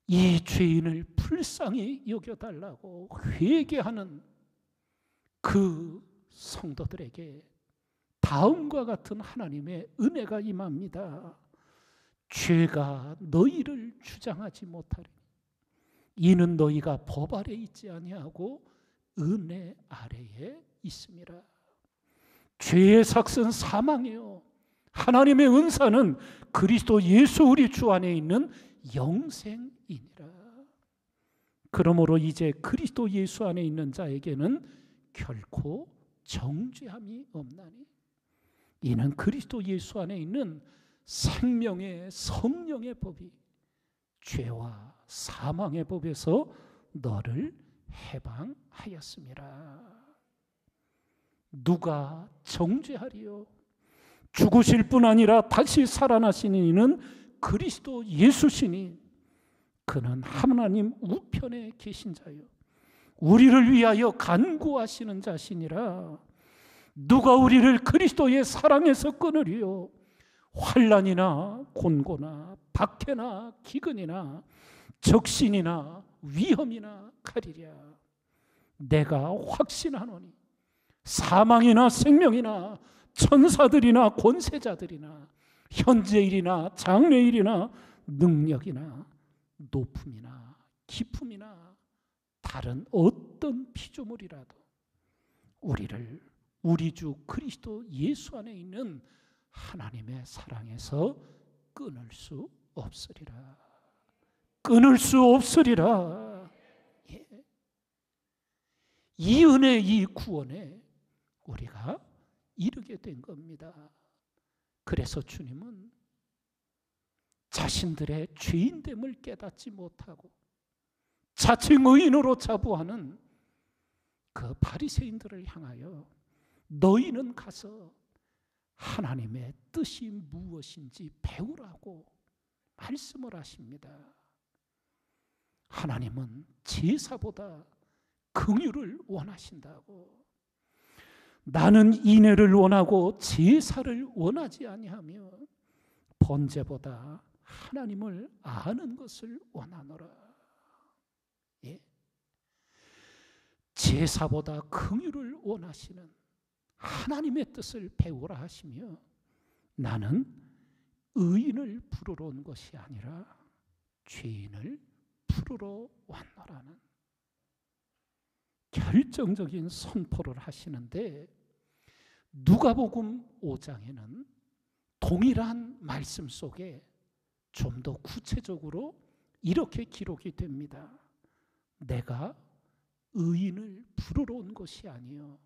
이 죄인을 불쌍히 여겨달라고 회개하는 그 성도들에게 다음과 같은 하나님의 은혜가 임합니다. 죄가 너희를 주장하지 못하리니 이는 너희가 법 아래 있지 아니하고 은혜 아래에 있음이라. 죄의 삭은 사망이요 하나님의 은사는 그리스도 예수 우리 주 안에 있는 영생이니라. 그러므로 이제 그리스도 예수 안에 있는 자에게는 결코 정죄함이 없나니 이는 그리스도 예수 안에 있는 생명의 성령의 법이 죄와 사망의 법에서 너를 해방하였음이라. 누가 정죄하리요? 죽으실 뿐 아니라 다시 살아나신 이는 그리스도 예수시니 그는 하나님 우편에 계신 자요 우리를 위하여 간구하시는 자시니라. 누가 우리를 그리스도의 사랑에서 끊으리요? 환난이나 곤고나 박해나 기근이나 적신이나 위험이나 칼이랴. 내가 확신하노니 사망이나 생명이나 천사들이나 권세자들이나 현재일이나 장래일이나 능력이나 높음이나 깊음이나 다른 어떤 피조물이라도 우리를 우리 주 그리스도 예수 안에 있는 하나님의 사랑에서 끊을 수 없으리라. 끊을 수 없으리라. 예. 이 은혜, 이 구원에 우리가 이르게 된 겁니다. 그래서 주님은 자신들의 죄인됨을 깨닫지 못하고 자칭 의인으로 자부하는 그 바리새인들을 향하여 너희는 가서 하나님의 뜻이 무엇인지 배우라고 말씀을 하십니다. 하나님은 제사보다 긍휼을 원하신다고. 나는 인애를 원하고 제사를 원하지 아니하며 번제보다 하나님을 아는 것을 원하노라. 예? 제사보다 긍휼을 원하시는 하나님의 뜻을 배우라 하시며 나는 의인을 부르러 온 것이 아니라 죄인을 부르러 왔노라는 결정적인 선포를 하시는데 누가복음 5장에는 동일한 말씀 속에 좀 더 구체적으로 이렇게 기록이 됩니다. 내가 의인을 부르러 온 것이 아니요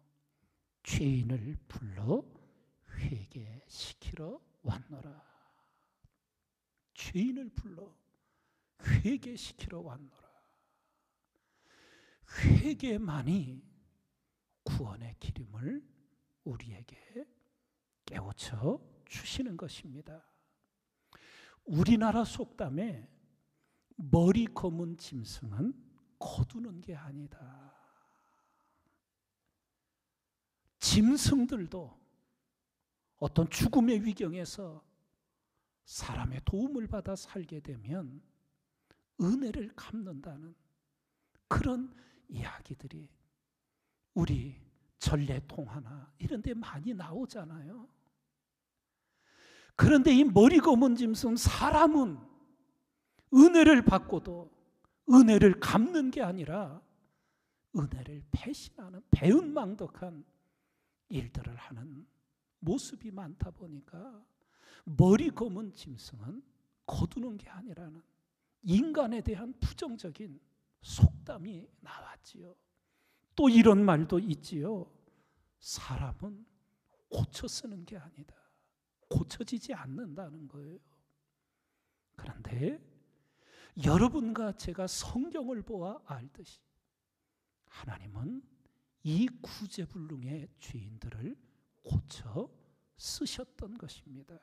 죄인을 불러 회개시키러 왔노라. 죄인을 불러 회개시키러 왔노라. 회개만이 구원의 기름을 우리에게 깨우쳐 주시는 것입니다. 우리나라 속담에 머리 검은 짐승은 거두는 게 아니다. 짐승들도 어떤 죽음의 위경에서 사람의 도움을 받아 살게 되면 은혜를 갚는다는 그런 이야기들이 우리 전래동화나 이런 데 많이 나오잖아요. 그런데 이 머리 검은 짐승 사람은 은혜를 받고도 은혜를 갚는 게 아니라 은혜를 배신하는 배은망덕한 일들을 하는 모습이 많다 보니까 머리 검은 짐승은 거두는 게 아니라는 인간에 대한 부정적인 속담이 나왔지요. 또 이런 말도 있지요. 사람은 고쳐 쓰는 게 아니다. 고쳐지지 않는다는 거예요. 그런데 여러분과 제가 성경을 보아 알듯이 하나님은 이 구제불능의 죄인들을 고쳐 쓰셨던 것입니다.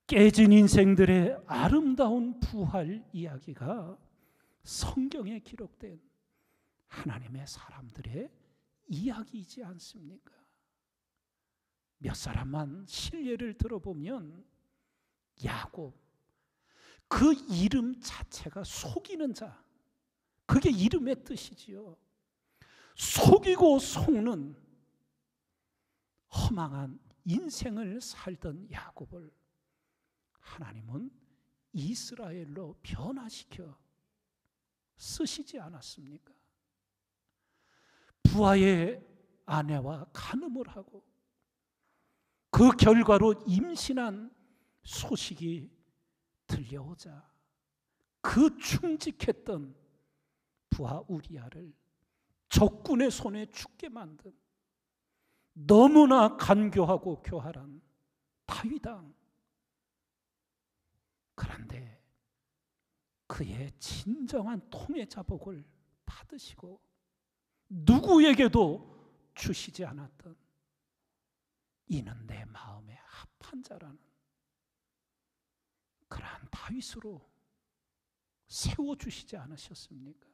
깨진 인생들의 아름다운 부활 이야기가 성경에 기록된 하나님의 사람들의 이야기이지 않습니까? 몇 사람만 실례를 들어보면 야곱, 그 이름 자체가 속이는 자, 그게 이름의 뜻이지요. 속이고 속는 허망한 인생을 살던 야곱을 하나님은 이스라엘로 변화시켜 쓰시지 않았습니까? 부하의 아내와 간음을 하고 그 결과로 임신한 소식이 들려오자 그 충직했던 부하 우리아를 적군의 손에 죽게 만든 너무나 간교하고 교활한 다윗 왕. 그런데 그의 진정한 통의 자복을 받으시고 누구에게도 주시지 않았던 이는 내 마음에 합한 자라는 그러한 다윗으로 세워주시지 않으셨습니까?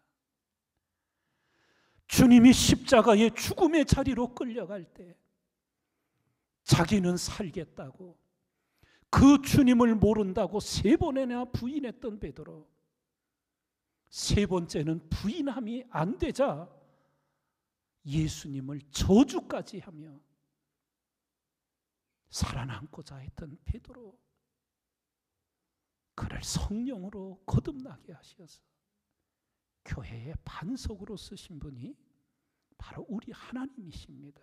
주님이 십자가의 죽음의 자리로 끌려갈 때 자기는 살겠다고 그 주님을 모른다고 3번이나 부인했던 베드로, 3번째는 부인함이 안 되자 예수님을 저주까지 하며 살아남고자 했던 베드로, 그를 성령으로 거듭나게 하셔서 교회의 반석으로 쓰신 분이 바로 우리 하나님이십니다.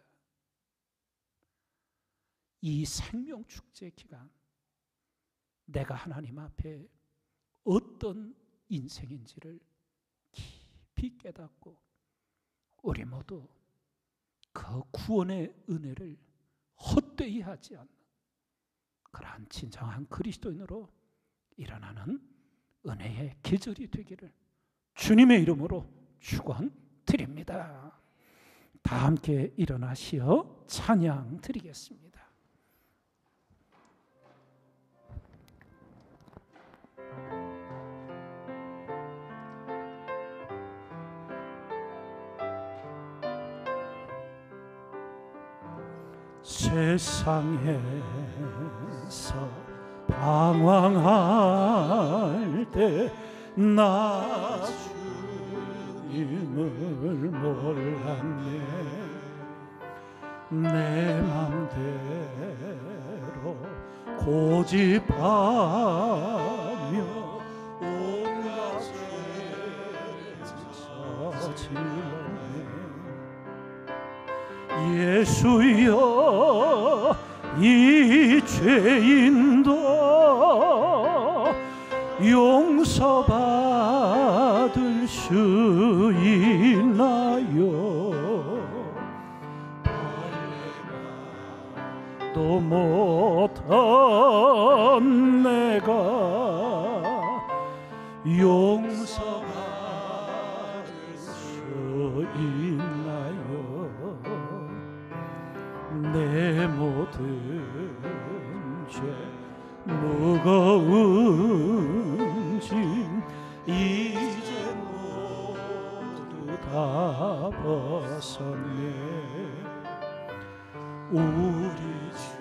이 생명축제 기간 내가 하나님 앞에 어떤 인생인지를 깊이 깨닫고 우리 모두 그 구원의 은혜를 헛되이 하지 않는 그러한 진정한 그리스도인으로 일어나는 은혜의 계절이 되기를 주님의 이름으로 축원드립니다. 다 함께 일어나시어 찬양 드리겠습니다. 세상에서 방황할 때 나 주님을 몰랐네. 내 맘대로 고집하며 온갖 죄 저질렀네. 예수여 이 죄인도 용서받을 수 있나요? 또 못한 내가 용서받을 수 있나요? 내 모든 죄 무거운 짐 이제 모두 다 벗었네. 우리 주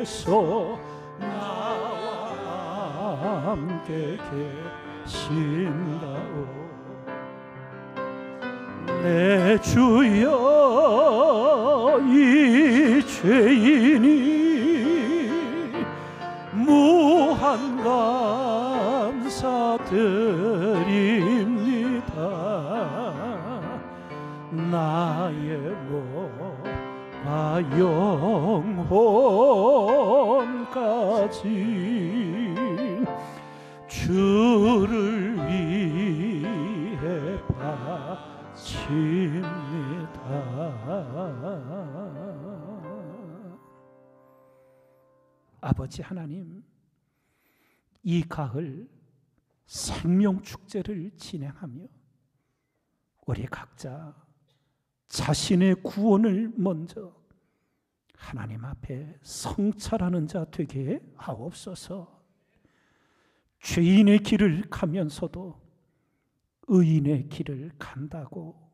예수께서 나와 함께 계신다오. 내 주여 이 죄인이 무한 감사드립니다. 나의 몸과 영혼까지 주를 위해 바칩니다. 아버지 하나님, 이 가을 생명축제를 진행하며 우리 각자 자신의 구원을 먼저 하나님 앞에 성찰하는 자 되게 하옵소서. 죄인의 길을 가면서도 의인의 길을 간다고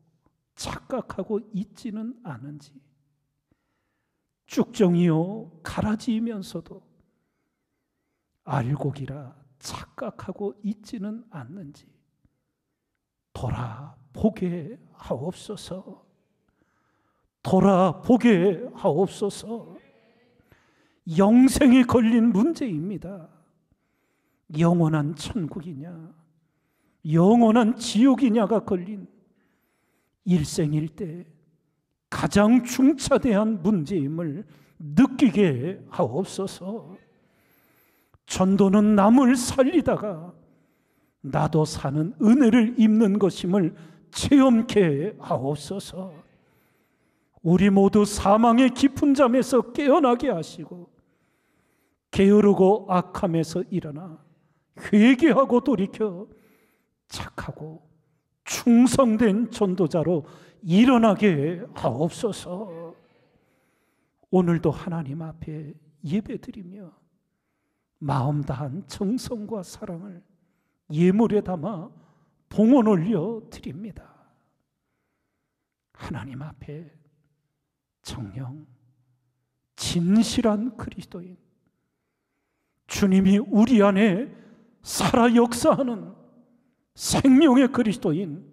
착각하고 있지는 않은지, 쭉정이요 가라지면서도 알곡이라 착각하고 있지는 않는지 돌아 돌아보게 하옵소서. 돌아보게 하옵소서. 영생에 걸린 문제입니다. 영원한 천국이냐 영원한 지옥이냐가 걸린 일생일대 가장 중차대한 문제임을 느끼게 하옵소서. 전도는 남을 살리다가 나도 사는 은혜를 입는 것임을 체험케 하옵소서. 우리 모두 사망의 깊은 잠에서 깨어나게 하시고 게으르고 악함에서 일어나 회개하고 돌이켜 착하고 충성된 전도자로 일어나게 하옵소서. 오늘도 하나님 앞에 예배드리며 마음 다한 정성과 사랑을 예물에 담아 봉헌 올려 드립니다. 하나님 앞에 정녕 진실한 그리스도인 주님이 우리 안에 살아 역사하는 생명의 그리스도인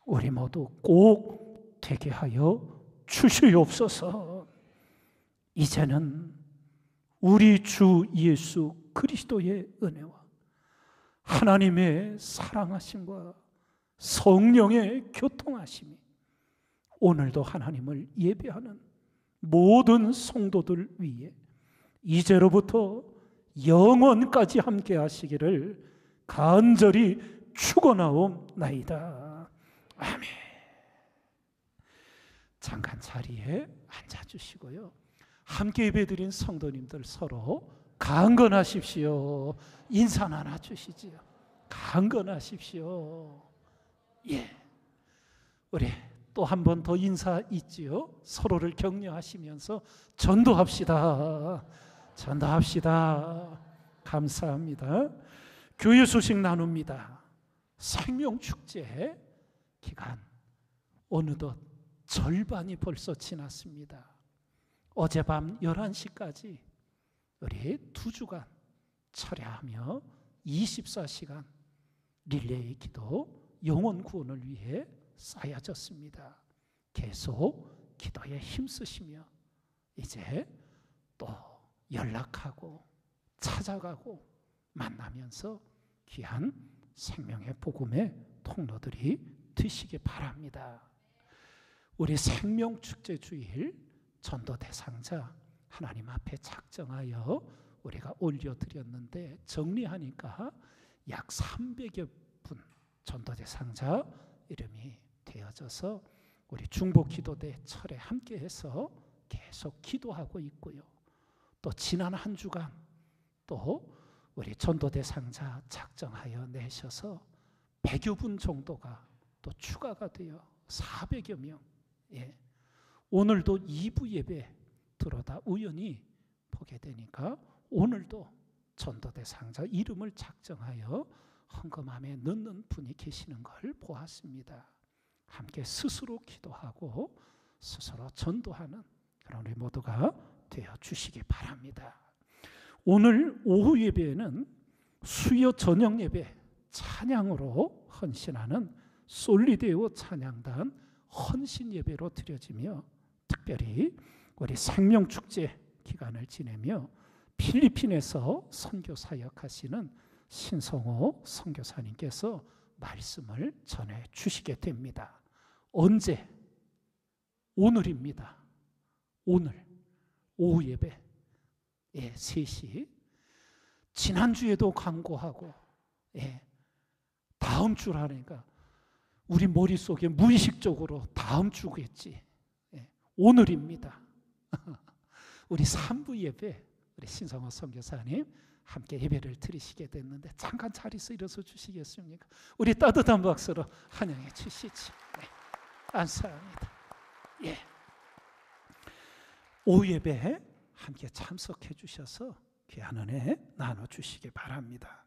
우리 모두 꼭 되게 하여 주시옵소서. 이제는 우리 주 예수 그리스도의 은혜와 하나님의 사랑하심과 성령의 교통하심이 오늘도 하나님을 예배하는 모든 성도들 위에 이제로부터 영원까지 함께 하시기를 간절히 축원하옵나이다. 아멘. 잠깐 자리에 앉아주시고요. 함께 예배드린 성도님들 서로 강건하십시오. 인사 나눠주시지요. 강건하십시오. 예, 우리 또 한 번 더 인사 있지요. 서로를 격려하시면서 전도합시다. 전도합시다. 감사합니다. 교회 소식 나눕니다. 생명축제 기간 어느덧 절반이 벌써 지났습니다. 어젯밤 11시까지 우리 2주간 철야하며 24시간 릴레이 기도 영혼 구원을 위해 쌓여졌습니다. 계속 기도에 힘쓰시며 이제 또 연락하고 찾아가고 만나면서 귀한 생명의 복음의 통로들이 되시기 바랍니다. 우리 생명축제 주일 전도 대상자 하나님 앞에 작정하여 우리가 올려드렸는데 정리하니까 약 300여 분 전도 대상자 이름이 되어져서 우리 중보기도대 철에 함께해서 계속 기도하고 있고요. 또 지난 한 주간 또 우리 전도 대상자 작정하여 내셔서 100여 분 정도가 또 추가가 되어 400여 명. 예. 오늘도 2부 예배 들어다 우연히 보게 되니까 오늘도 전도 대상자 이름을 작정하여 헌금함에 넣는 분이 계시는 걸 보았습니다. 함께 스스로 기도하고 스스로 전도하는 그런 우리 모두가 되어 주시기 바랍니다. 오늘 오후 예배에는 수요 저녁 예배 찬양으로 헌신하는 솔리데오 찬양단 헌신 예배로 드려지며 특별히 우리 생명축제 기간을 지내며 필리핀에서 선교 사역하시는 신성호 선교사님께서 말씀을 전해 주시게 됩니다. 언제? 오늘입니다. 오늘 오후 예배 3시. 지난주에도 광고하고 다음 주라니까 우리 머릿속에 무의식적으로 다음 주겠지. 오늘입니다. 우리 3부 예배 우리 신성호 선교사님 함께 예배를 드리시게 됐는데 잠깐 자리에서 일어서 주시겠습니까? 우리 따뜻한 박수로 환영해 주시지. 감사합니다. 예. 오후 예배에 함께 참석해 주셔서 귀한 은혜 나눠주시기 바랍니다.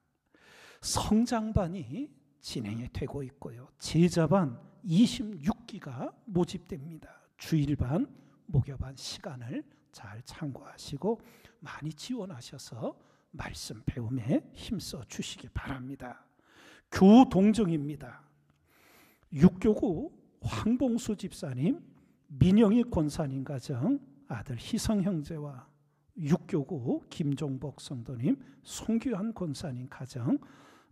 성장반이 진행이 되고 있고요. 제자반 26기가 모집됩니다. 주일반, 목요반 시간을 잘 참고하시고 많이 지원하셔서 말씀 배움에 힘써 주시기 바랍니다. 교동정입니다. 육교구 황봉수 집사님, 민영희 권사님 가정 아들 희성 형제와 육교구 김종복 성도님, 송규환 권사님 가정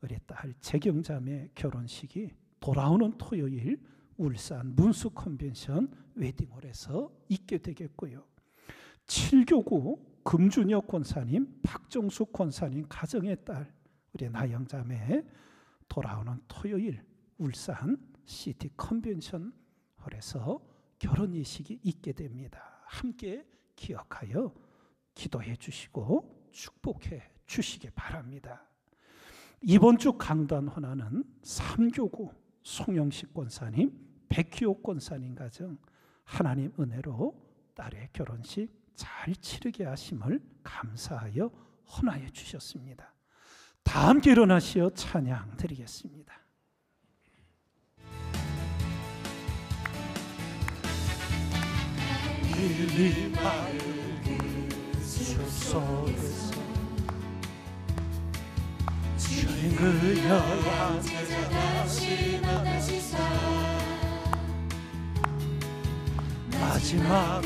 우리 딸 재경자매 결혼식이 돌아오는 토요일 울산 문수 컨벤션 웨딩홀에서 있게 되겠고요. 7교구 금준혁 권사님, 박정숙 권사님 가정의 딸 우리 나영자매 돌아오는 토요일 울산 시티 컨벤션 홀에서 결혼 예식이 있게 됩니다. 함께 기억하여 기도해 주시고 축복해 주시기 바랍니다. 이번 주 강단 헌화는 3교구 송영식 권사님, 백희옥 권사님 가정 하나님 은혜로 딸의 결혼식 잘 치르게 하심을 감사하여 헌화해 주셨습니다. 다 함께 일어나시어 찬양 드리겠습니다. 이 맑은 숲 속에서 주님 그녀와 마지막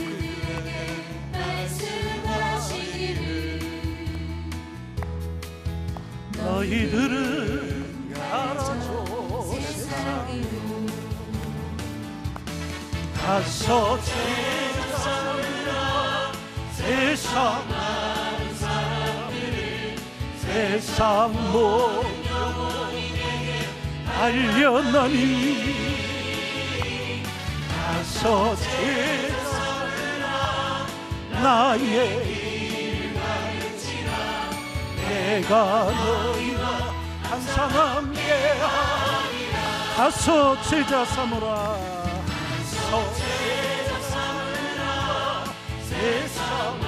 너희들은 알아줘 세상이로 가서 세상 많은 사람들이 세상 모든 영혼에게 알려나니 가서 세상으로 나의 일을 가르치라 내가 너희와 항상 함께하리라 가서 제자 삼으라 가서 제자 삼으라 세상